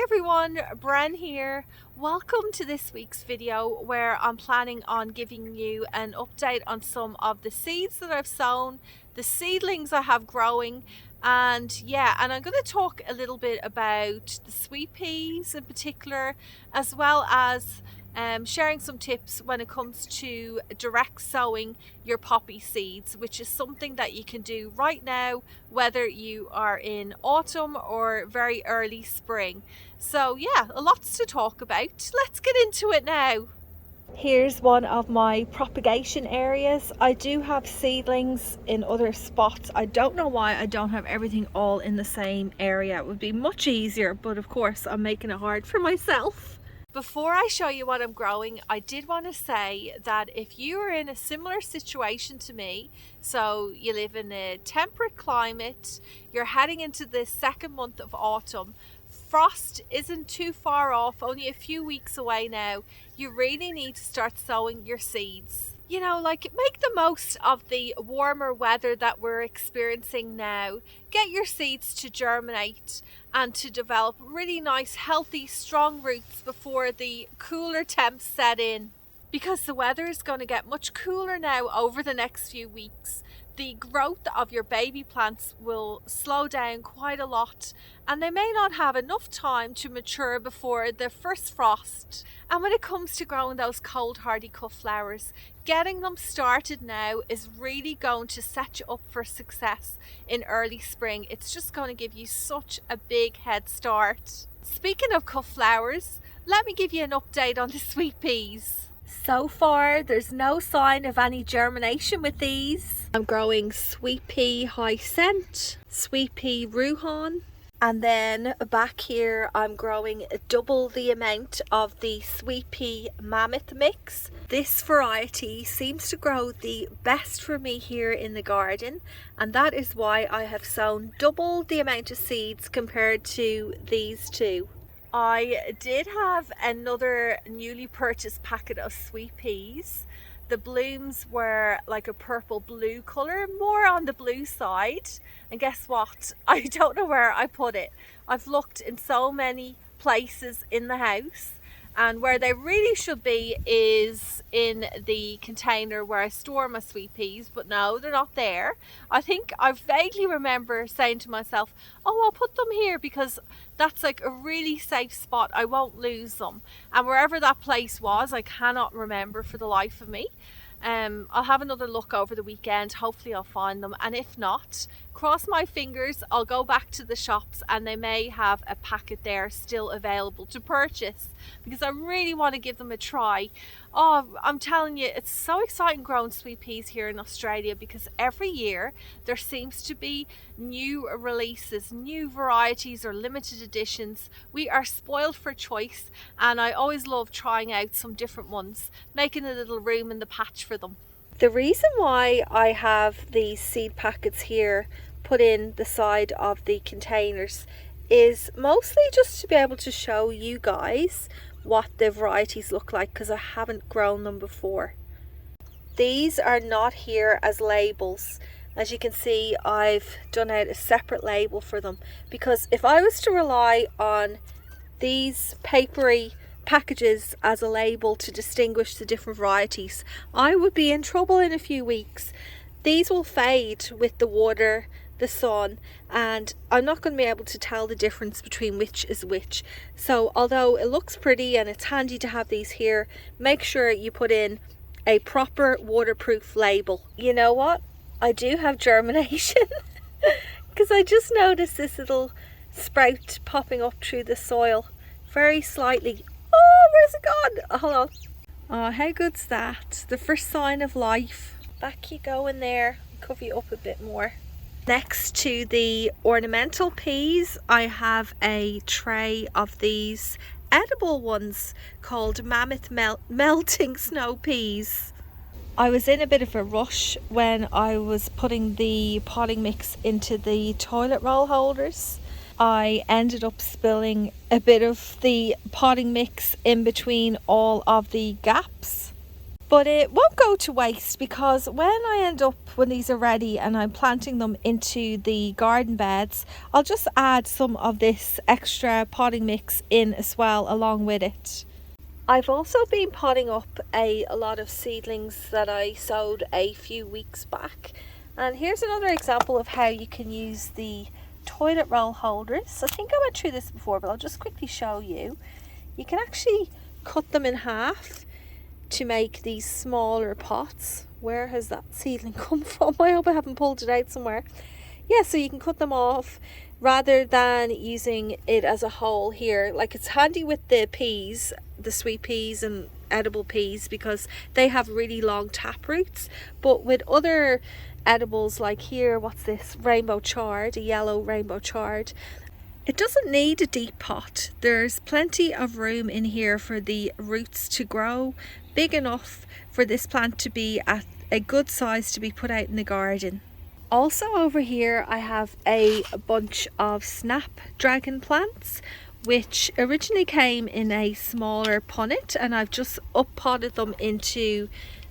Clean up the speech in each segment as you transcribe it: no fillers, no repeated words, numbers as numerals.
everyone, Bren here. Welcome to this week's video where I'm planning on giving you an update on some of the seeds that I've sown, the seedlings I have growing, and I'm going to talk a little bit about the sweet peas in particular, as well as sharing some tips when it comes to direct sowing your poppy seeds, which is something that you can do right now, whether you are in autumn or very early spring. So yeah, lots to talk about. Let's get into it now. Here's one of my propagation areas. I do have seedlings in other spots. I don't know why I don't have everything all in the same area. It would be much easier, but of course I'm making it hard for myself. Before I show you what I'm growing, I did want to say that if you are in a similar situation to me, so you live in a temperate climate, you're heading into the second month of autumn, frost isn't too far off, only a few weeks away now, you really need to start sowing your seeds. You know, like, make the most of the warmer weather that we're experiencing now. Get your seeds to germinate and to develop really nice, healthy, strong roots before the cooler temps set in. Because the weather is going to get much cooler now over the next few weeks. The growth of your baby plants will slow down quite a lot, and they may not have enough time to mature before the first frost. And when it comes to growing those cold hardy cut flowers, getting them started now is really going to set you up for success in early spring. It's just going to give you such a big head start. Speaking of cut flowers, let me give you an update on the sweet peas. So far, there's no sign of any germination with these. I'm growing sweet pea high scent, sweet pea Ruhan, and then back here I'm growing double the amount of the sweet pea mammoth mix. This variety seems to grow the best for me here in the garden, and that is why I have sown double the amount of seeds compared to these two. I did have another newly purchased packet of sweet peas. The blooms were like a purple blue colour, more on the blue side. And guess what? I don't know where I put it. I've looked in so many places in the house, and where they really should be is in the container where I store my sweet peas, but no, they're not there. I think I vaguely remember saying to myself, oh, I'll put them here because that's like a really safe spot, I won't lose them. And wherever that place was, I cannot remember for the life of me. I'll have another look over the weekend, hopefully I'll find them, and if not, cross my fingers, I'll go back to the shops and they may have a packet there still available to purchase, because I really want to give them a try. Oh, I'm telling you, it's so exciting growing sweet peas here in Australia, because every year there seems to be new releases, new varieties or limited editions. We are spoiled for choice, and I always love trying out some different ones, making a little room in the patch for them. The reason why I have these seed packets here put in the side of the containers is mostly just to be able to show you guys what the varieties look like, because I haven't grown them before. These are not here as labels. As you can see, I've done out a separate label for them, because if I was to rely on these papery packages as a label to distinguish the different varieties, I would be in trouble in a few weeks. These will fade with the water, the sun, and I'm not going to be able to tell the difference between which is which. So although it looks pretty and it's handy to have these here, make sure you put in a proper waterproof label. You know what? I do have germination because I just noticed this little sprout popping up through the soil very slightly. Oh, where's it gone? Oh, hold on. Oh, how good's that? The first sign of life. Back you go in there. Cover you up a bit more. Next to the ornamental peas, I have a tray of these edible ones called mammoth melting snow peas. I was in a bit of a rush when I was putting the potting mix into the toilet roll holders. I ended up spilling a bit of the potting mix in between all of the gaps. But it won't go to waste, because when these are ready and I'm planting them into the garden beds, I'll just add some of this extra potting mix in as well along with it. I've also been potting up a lot of seedlings that I sowed a few weeks back, and here's another example of how you can use the toilet roll holders. I think I went through this before, but I'll just quickly show you. You can actually cut them in half to make these smaller pots. Where has that seedling come from? I hope I haven't pulled it out somewhere. Yeah, so you can cut them off rather than using it as a whole here. Like, it's handy with the peas, the sweet peas and edible peas, because they have really long tap roots. But with other edibles, like here, what's this? Rainbow chard, a yellow rainbow chard. It doesn't need a deep pot. There's plenty of room in here for the roots to grow, big enough for this plant to be at a good size to be put out in the garden. Also over here I have a bunch of Snapdragon plants, which originally came in a smaller punnet, and I've just up-potted them into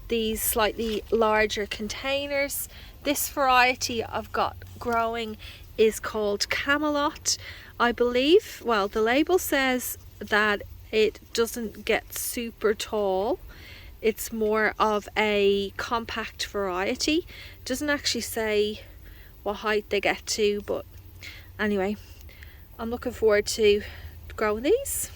these slightly larger containers. This variety I've got growing is called Camelot. I believe, well, the label says that it doesn't get super tall. It's more of a compact variety. It doesn't actually say what height they get to, but anyway, I'm looking forward to growing these.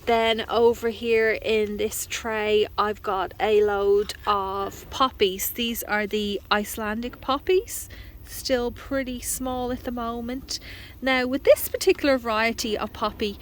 Then over here in this tray I've got a load of poppies. These are the Icelandic poppies, still pretty small at the moment. Now with this particular variety of poppy,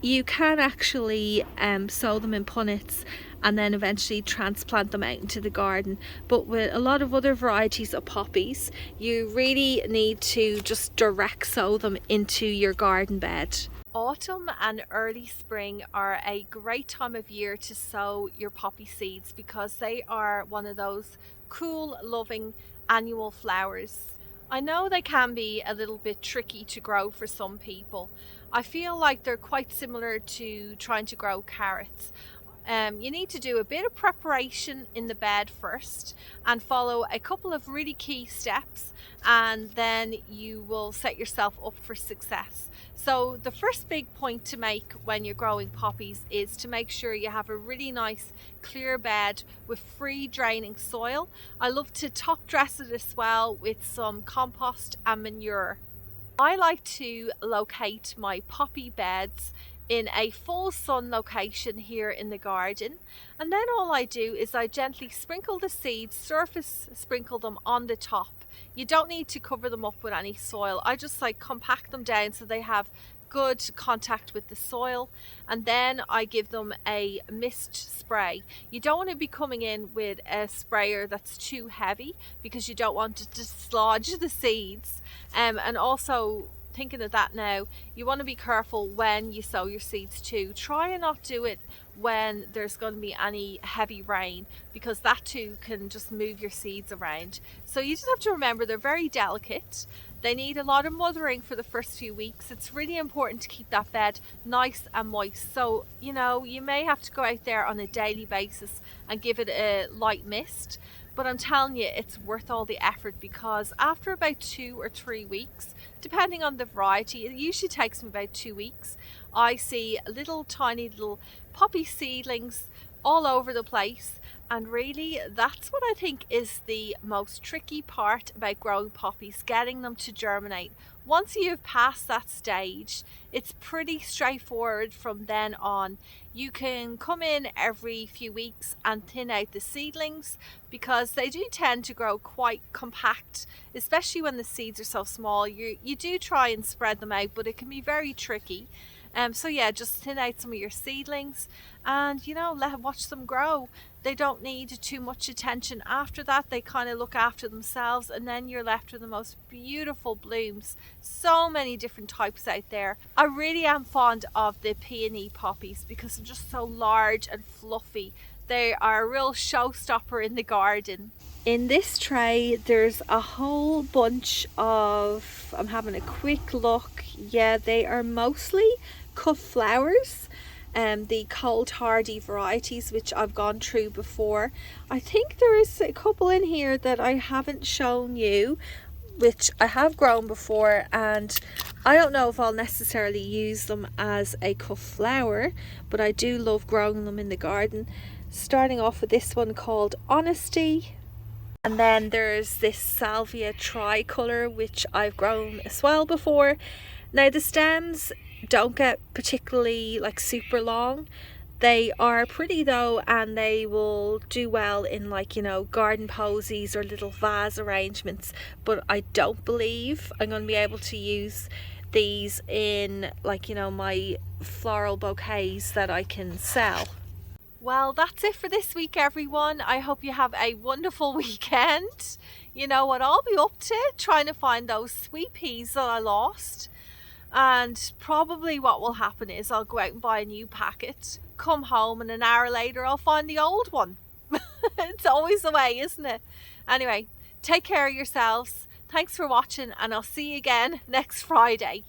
you can actually sow them in punnets and then eventually transplant them out into the garden. But with a lot of other varieties of poppies, you really need to just direct sow them into your garden bed. Autumn and early spring are a great time of year to sow your poppy seeds, because they are one of those cool, loving annual flowers. I know they can be a little bit tricky to grow for some people. I feel like they're quite similar to trying to grow carrots. You need to do a bit of preparation in the bed first and follow a couple of really key steps, and then you will set yourself up for success. So the first big point to make when you're growing poppies is to make sure you have a really nice clear bed with free draining soil. I love to top dress it as well with some compost and manure. I like to locate my poppy beds in a full sun location here in the garden, and then all I do is I gently sprinkle the seeds, surface sprinkle them on the top. You don't need to cover them up with any soil. I just like compact them down so they have good contact with the soil, and then I give them a mist spray. You don't want to be coming in with a sprayer that's too heavy, because you don't want to dislodge the seeds. And also, thinking of that now, you want to be careful when you sow your seeds too. Try and not do it when there's going to be any heavy rain, because that too can just move your seeds around. So you just have to remember they're very delicate. They need a lot of mothering for the first few weeks. It's really important to keep that bed nice and moist. So, you know, you may have to go out there on a daily basis and give it a light mist. But I'm telling you, it's worth all the effort, because after about 2 or 3 weeks, depending on the variety, it usually takes me about 2 weeks, I see little tiny little poppy seedlings all over the place. And really, that's what I think is the most tricky part about growing poppies, getting them to germinate. Once you've passed that stage, it's pretty straightforward from then on. You can come in every few weeks and thin out the seedlings, because they do tend to grow quite compact, especially when the seeds are so small. You do try and spread them out, but it can be very tricky. So yeah, just thin out some of your seedlings and, you know, watch them grow. They don't need too much attention after that. They kind of look after themselves, and then you're left with the most beautiful blooms. So many different types out there. I really am fond of the peony poppies because they're just so large and fluffy. They are a real showstopper in the garden. In this tray there's a whole bunch of, I'm having a quick look, yeah, they are mostly cut flowers. the cold hardy varieties, which I've gone through before. I think there is a couple in here that I haven't shown you, which I have grown before, and I don't know if I'll necessarily use them as a cut flower, but I do love growing them in the garden. Starting off with this one called Honesty, and then there's this Salvia tricolor, which I've grown as well before. Now the stems don't get particularly like super long. They are pretty though, and they will do well in, like, you know, garden posies or little vase arrangements, but I don't believe I'm going to be able to use these in, like, you know, my floral bouquets that I can sell. Well, that's it for this week, everyone. I hope you have a wonderful weekend. You know what I'll be up to? Trying to find those sweet peas that I lost. And probably what will happen is I'll go out and buy a new packet, come home, and an hour later I'll find the old one. It's always the way, isn't it? Anyway, take care of yourselves. Thanks for watching, and I'll see you again next Friday.